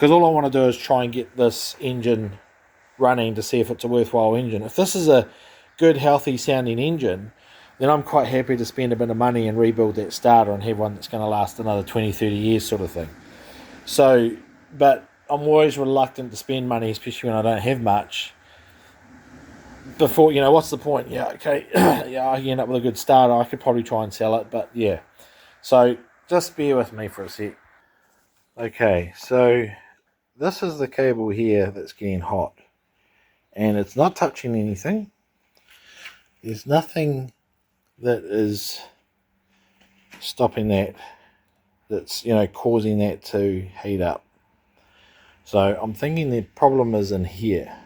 Because all I want to do is try and get this engine running to see if it's a worthwhile engine. If this is a good, healthy sounding engine, then I'm quite happy to spend a bit of money and rebuild that starter and have one that's going to last another 20, 30 years sort of thing. So, but I'm always reluctant to spend money, especially when I don't have much. Before, what's the point? Yeah, okay, yeah, I end up with a good starter. I could probably try and sell it, but yeah. So, just bear with me for a sec. Okay, so this is the cable here that's getting hot. And it's not touching anything. There's nothing that is stopping that, that's causing that to heat up. So I'm thinking the problem is in here.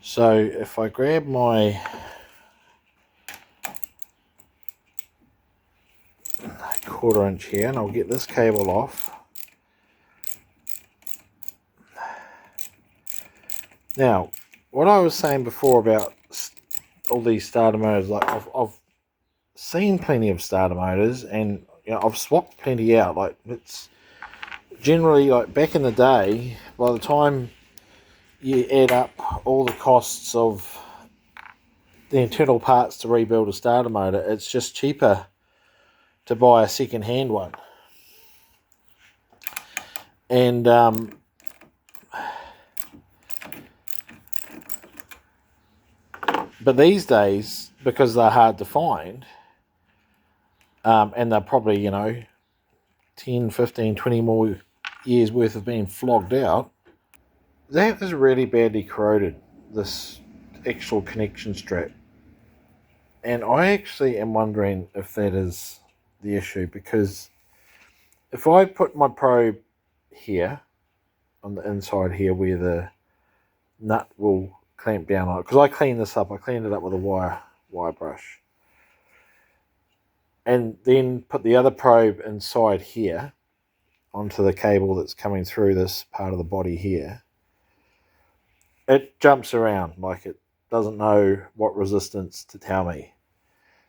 So if I grab my quarter-inch here, and I'll get this cable off. Now, what I was saying before about all these starter motors, like I've seen plenty of starter motors, and I've swapped plenty out. Like, it's generally, like back in the day, by the time you add up all the costs of the internal parts to rebuild a starter motor, it's just cheaper to buy a second-hand one. And but these days, because they're hard to find, and they're probably 10, 15, 20 more years worth of being flogged out, that is really badly corroded, this actual connection strap. And I actually am wondering if that is the issue, because if I put my probe here on the inside here where the nut will clamp down on it, because I cleaned this up, I cleaned it up with a wire brush, and then put the other probe inside here onto the cable that's coming through this part of the body here, it jumps around like it doesn't know what resistance to tell me.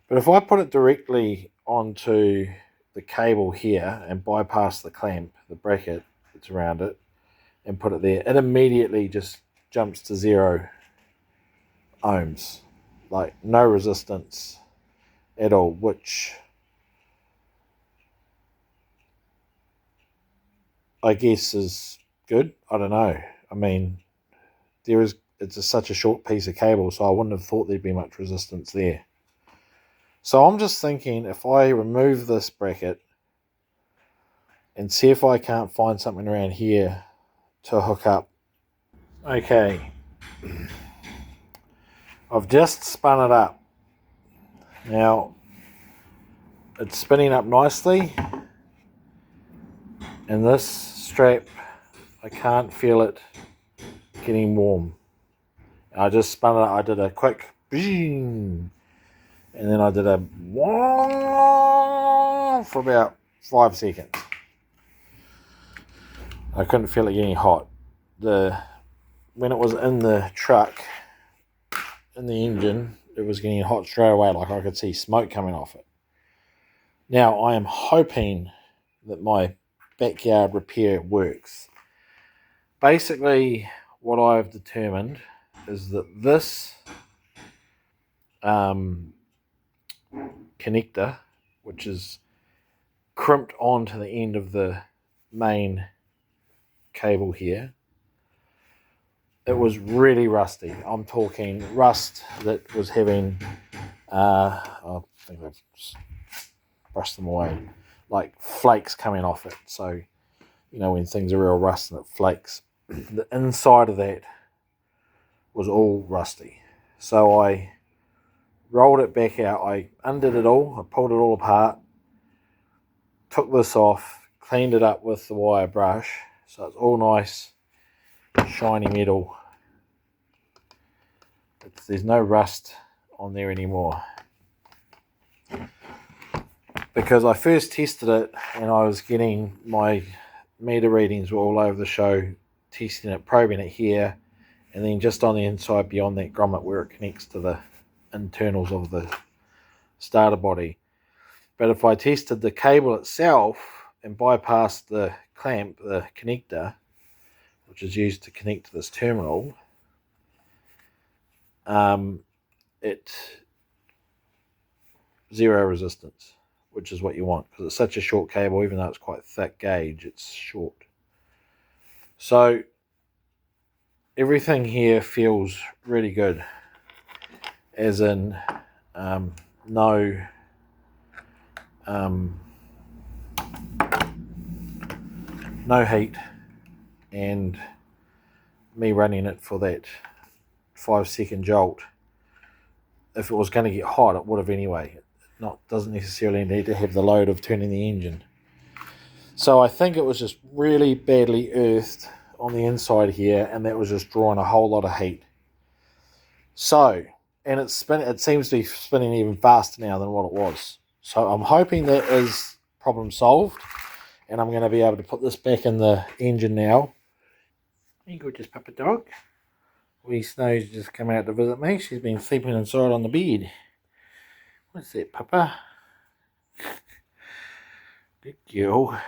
But if I put it directly onto the cable here and bypass the clamp, the bracket that's around it, and put it there, it immediately just jumps to 0 ohms, like no resistance at all, which I guess is good. I don't know. I mean, it's such a short piece of cable, so I wouldn't have thought there'd be much resistance there. So I'm just thinking, if I remove this bracket and see if I can't find something around here to hook up. Okay, I've just spun it up. Now, it's spinning up nicely, and this strap, I can't feel it getting warm. I just spun it up. I did a quick bing, and then I did a for about 5 seconds. I couldn't feel it getting hot. When it was in the truck, in the engine, it was getting hot straight away, like I could see smoke coming off it. Now, I am hoping that my backyard repair works. Basically, what I've determined is that this connector, which is crimped onto the end of the main cable here, it was really rusty. I'm talking rust that was having, I think I've brushed them away, like flakes coming off it. So, when things are real rust and it flakes, the inside of that was all rusty. So I rolled it back out. I undid it all. I pulled it all apart, took this off, cleaned it up with the wire brush, so it's all nice, shiny metal. There's no rust on there anymore. Because I first tested it and I was getting, my meter readings were all over the show, testing it, probing it here, and then just on the inside beyond that grommet where it connects to the internals of the starter body. But if I tested the cable itself and bypassed the clamp, the connector, which is used to connect to this terminal, it zero resistance, which is what you want, because it's such a short cable. Even though it's quite thick gauge, it's short. So everything here feels really good, as in no no heat, and me running it for that 5-second jolt. If it was going to get hot, it would have anyway. Doesn't necessarily need to have the load of turning the engine. So I think it was just really badly earthed on the inside here, and that was just drawing a whole lot of heat. So, and it seems to be spinning even faster now than what it was. So I'm hoping that is problem solved, and I'm going to be able to put this back in the engine now. You gorgeous papa dog. Wee Snow's just come out to visit me. She's been sleeping inside on the bed. What's that, papa? Good girl.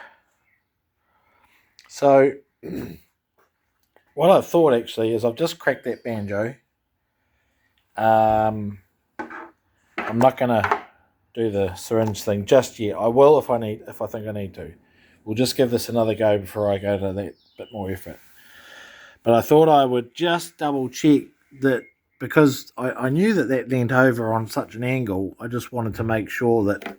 So, what I thought actually is I've just cracked that banjo. I'm not going to do the syringe thing just yet. I will if I think I need to. We'll just give this another go before I go to that bit more effort. But I thought I would just double check that, because I knew that leant over on such an angle. I just wanted to make sure that,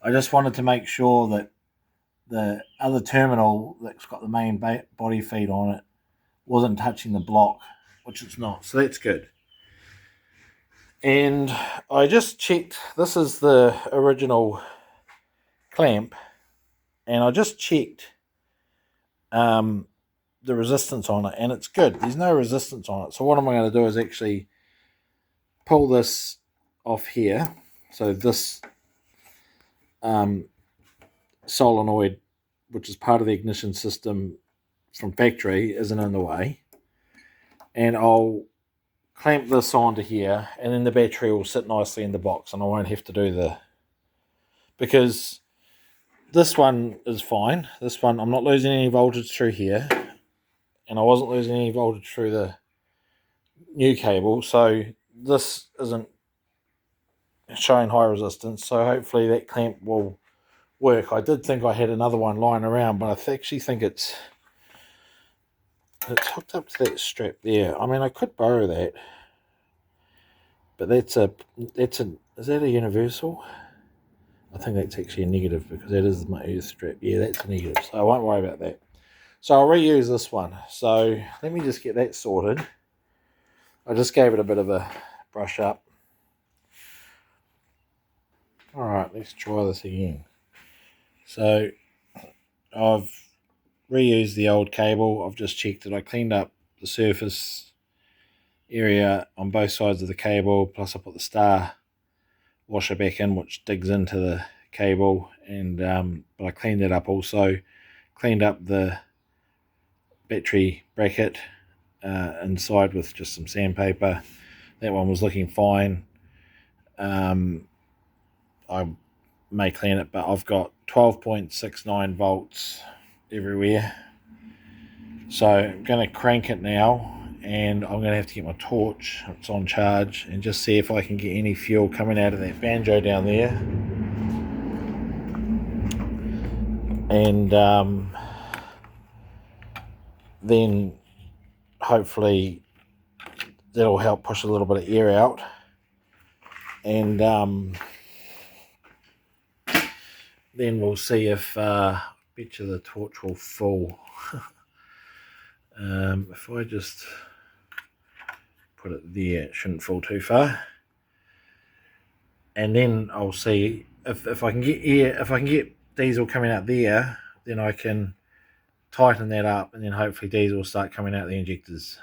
I just wanted to make sure that the other terminal that's got the main body feed on it wasn't touching the block, which it's not. So that's good. And I just checked. This is the original clamp, and I just checked the resistance on it, and it's good. There's no resistance on it. So what I'm going to do is actually pull this off here. So this solenoid, which is part of the ignition system from factory, isn't in the way, and I'll clamp this onto here, and then the battery will sit nicely in the box, and I won't have to do because this one is fine. This one, I'm not losing any voltage through here, and I wasn't losing any voltage through the new cable, so this isn't showing high resistance, so hopefully that clamp will work. I did think I had another one lying around, but I actually think it's hooked up to that strap there. I mean, I could borrow that, but is that a universal? I think that's actually a negative, because that is my earth strap. Yeah, that's a negative, so I won't worry about that. So I'll reuse this one. So let me just get that sorted. I just gave it a bit of a brush up. Alright, let's try this again. So I've reused the old cable. I've just checked it. I cleaned up the surface area on both sides of the cable, plus I put the star washer back in, which digs into the cable, and but I cleaned it up also. Cleaned up the battery bracket inside with just some sandpaper. That one was looking fine. I may clean it, but I've got 12.69 volts everywhere. So I'm going to crank it now, and I'm going to have to get my torch, it's on charge, and just see if I can get any fuel coming out of that banjo down there. And then hopefully that'll help push a little bit of air out. And then we'll see if I bet you the torch will fall. If I just put it there, it shouldn't fall too far. And then I'll see if I can get air, if I can get diesel coming out there, then I can tighten that up, and then hopefully diesel will start coming out the injectors.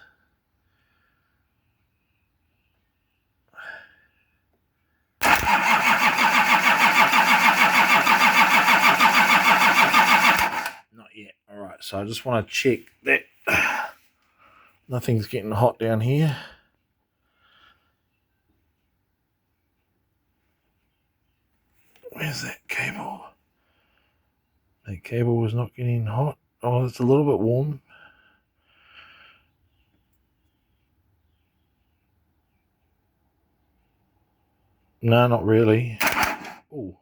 Not yet. Alright, so I just want to check that nothing's getting hot down here. Where's that cable? That cable was not getting hot. Oh, it's a little bit warm. No, not really. Oh,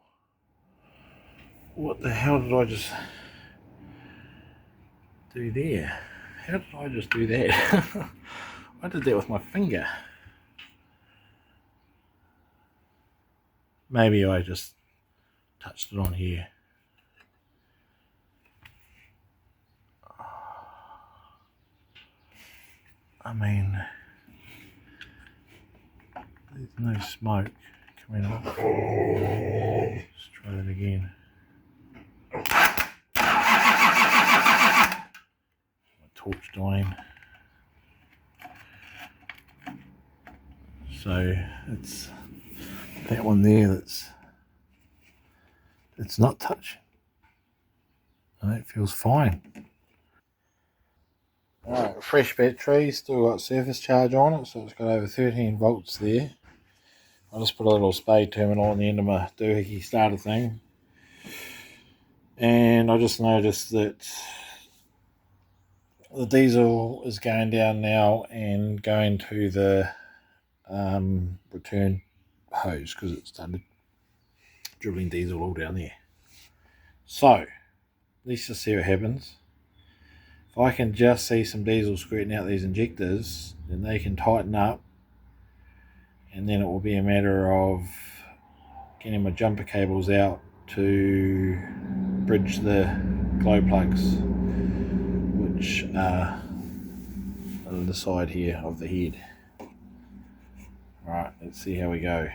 what the hell did I just do there? How did I just do that? I did that with my finger. Maybe I just touched it on here. I mean, there's no smoke coming up. Let's try that again. My torch dying. So it's that one there it's not touching. And that feels fine. Alright, fresh battery, still got surface charge on it, so it's got over 13 volts there. I just put a little spade terminal on the end of my doohickey starter thing. And I just noticed that the diesel is going down now and going to the return hose because it started dribbling diesel all down there. So, let's just see what happens. If I can just see some diesel squirting out these injectors, then they can tighten up, and then it will be a matter of getting my jumper cables out to bridge the glow plugs, which are on the side here of the head. Alright, let's see how we go.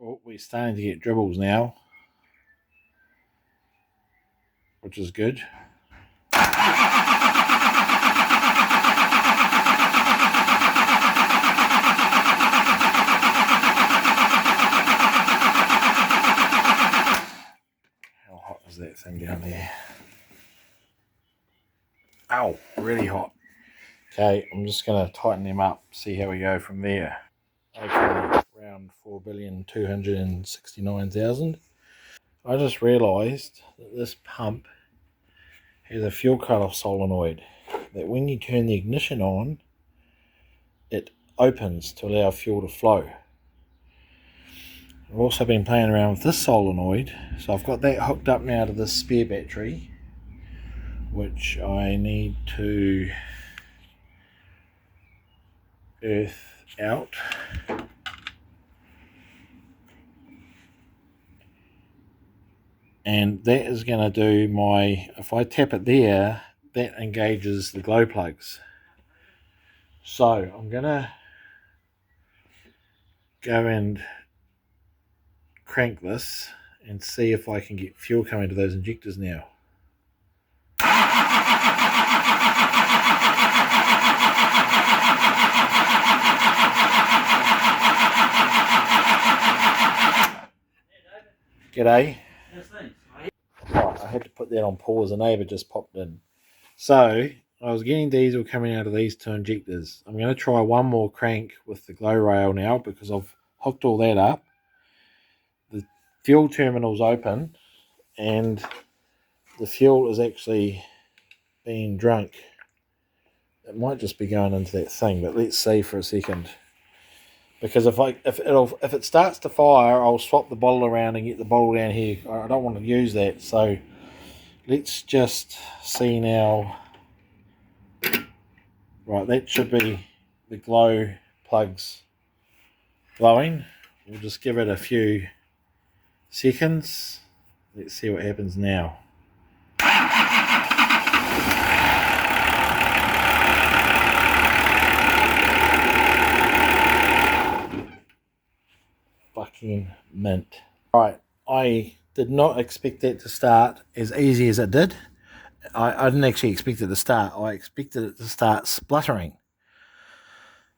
Oh, we're starting to get dribbles now, which is good. How hot is that thing down there? Ow, really hot. Okay, I'm just going to tighten them up, see how we go from there. Okay, around 4,269,000. I just realised that this pump has a fuel cut-off solenoid that when you turn the ignition on, it opens to allow fuel to flow. I've also been playing around with this solenoid, so I've got that hooked up now to this spare battery, which I need to earth out. And that is going to do my, if I tap it there, that engages the glow plugs. So I'm going to go and crank this and see if I can get fuel coming to those injectors now. G'day. Right, I had to put that on pause. A neighbour just popped in. So I was getting diesel coming out of these two injectors. I'm going to try one more crank with the glow rail now because I've hooked all that up. The fuel terminal's open and the fuel is actually being drunk. It might just be going into that thing, but let's see for a second. Because if it starts to fire, I'll swap the bottle around and get the bottle down here. I don't want to use that, so let's just see now. Right, that should be the glow plugs glowing. We'll just give it a few seconds. Let's see what happens now. Fucking mint. Right, I did not expect that to start as easy as it did. I didn't actually expect it to start. I expected it to start spluttering.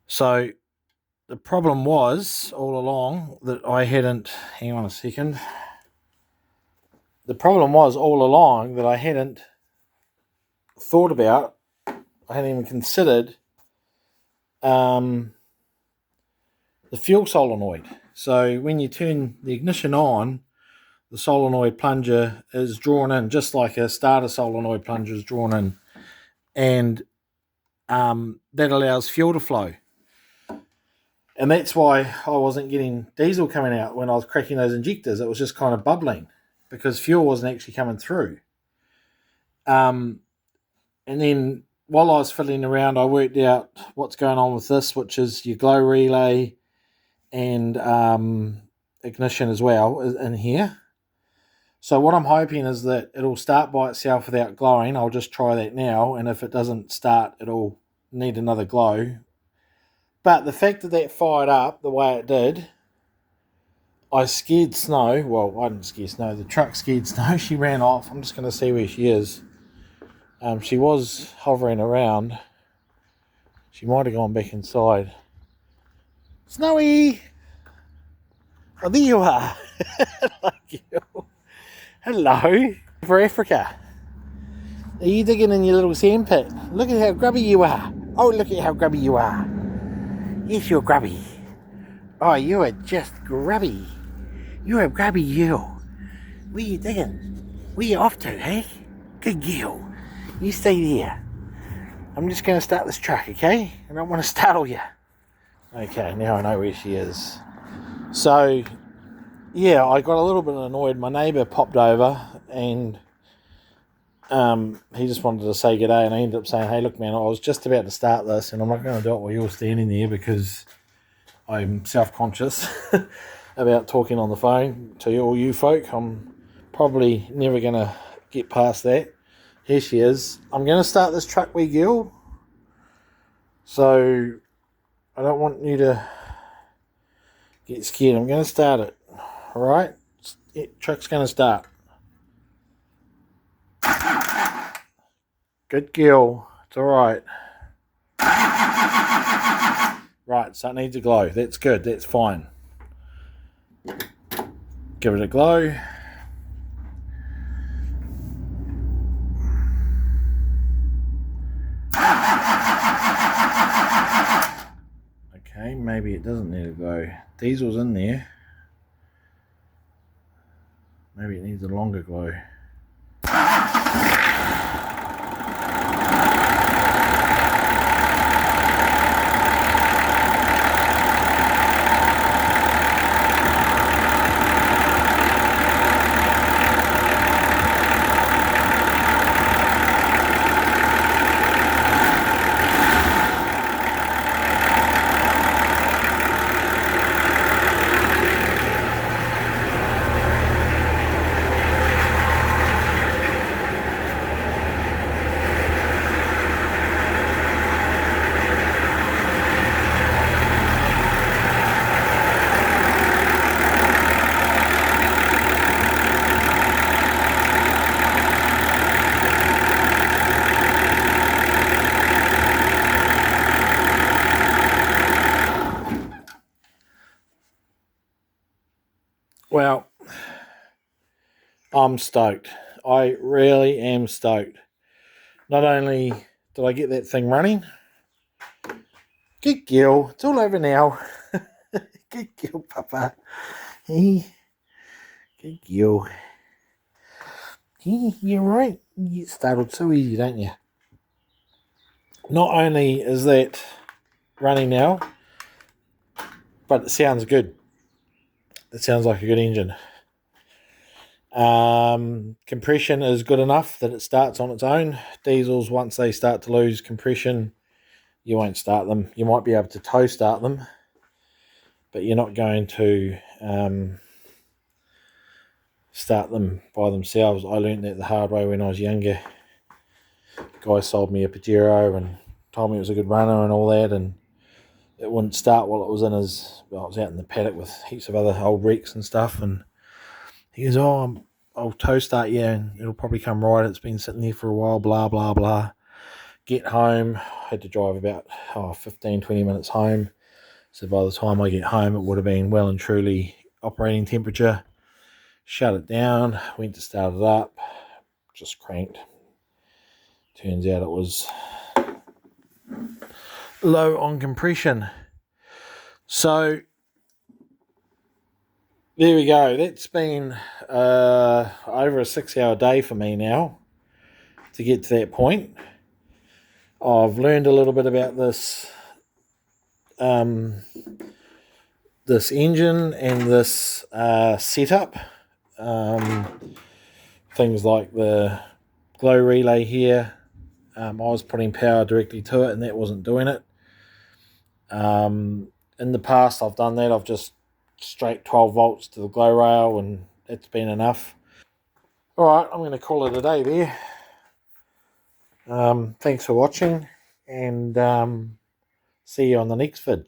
So the problem was all along that I hadn't, hang on a second. The problem was all along that I hadn't thought about, I hadn't even considered the fuel solenoid. So when you turn the ignition on, the solenoid plunger is drawn in, just like a starter solenoid plunger is drawn in. And that allows fuel to flow. And that's why I wasn't getting diesel coming out when I was cracking those injectors. It was just kind of bubbling because fuel wasn't actually coming through. And then while I was fiddling around, I worked out what's going on with this, which is your glow relay and ignition as well in here. So what I'm hoping is that it'll start by itself without glowing. I'll just try that now, and if it doesn't start, it'll need another glow. But the fact that fired up the way it did, I scared Snow. Well, I didn't scare Snow. The truck scared Snow. She ran off. I'm just going to see where she is. She was hovering around. She might have gone back inside. Snowy! Oh, there you are. Hello. For Africa. Are you digging in your little sandpit? Look at how grubby you are. Oh, look at how grubby you are. Yes, you're grubby. Oh, you are just grubby. You're a grubby you. Where you digging? Where you off to, hey? Good girl. You stay there. I'm just going to start this truck, okay? I don't want to startle you. Okay, now I know where she is. So, yeah, I got a little bit annoyed. My neighbour popped over and he just wanted to say g'day, and I ended up saying, hey, look, man, I was just about to start this and I'm not going to do it while you're standing there because I'm self-conscious about talking on the phone to all you folk. I'm probably never going to get past that. Here she is. I'm going to start this truck, wee girl. So I don't want you to get scared. I'm going to start it. All right? Truck's going to start. Good girl. It's all right. Right, so it needs a glow. That's good. That's fine. Give it a glow. Okay, maybe it doesn't need a glow. Diesel's in there. Maybe it needs a longer glow. Well, I'm stoked. I really am stoked. Not only did I get that thing running, good girl, it's all over now. Good girl, Papa. Hey, good girl. Hey, you're right. You get startled so easy, don't you? Not only is that running now, but it sounds good. It sounds like a good engine. Compression is good enough that it starts on its own. Diesels, once they start to lose compression, you won't start them. You might be able to tow start them, but you're not going to start them by themselves. I learn't that the hard way when I was younger. The guy sold me a Pajero and told me it was a good runner and all that, and it wouldn't start while it was in his, well, I was out in the paddock with heaps of other old wrecks and stuff, and he goes, I'll tow start you and it'll probably come right. It's been sitting there for a while, blah, blah, blah. get home. I had to drive about 15-20 minutes home. So by the time I get home, it would have been well and truly operating temperature. Shut it down, went to start it up, just cranked. Turns out it was low on compression. So there we go. That's been over a 6-hour day for me now to get to that point. I've learned a little bit about this this engine and this setup. Things like the glow relay here. I was putting power directly to it and that wasn't doing it. In the past I've done that. I've just straight 12 volts to the glow rail and it's been enough. Alright, I'm going to call it a day there. Thanks for watching and see you on the next vid.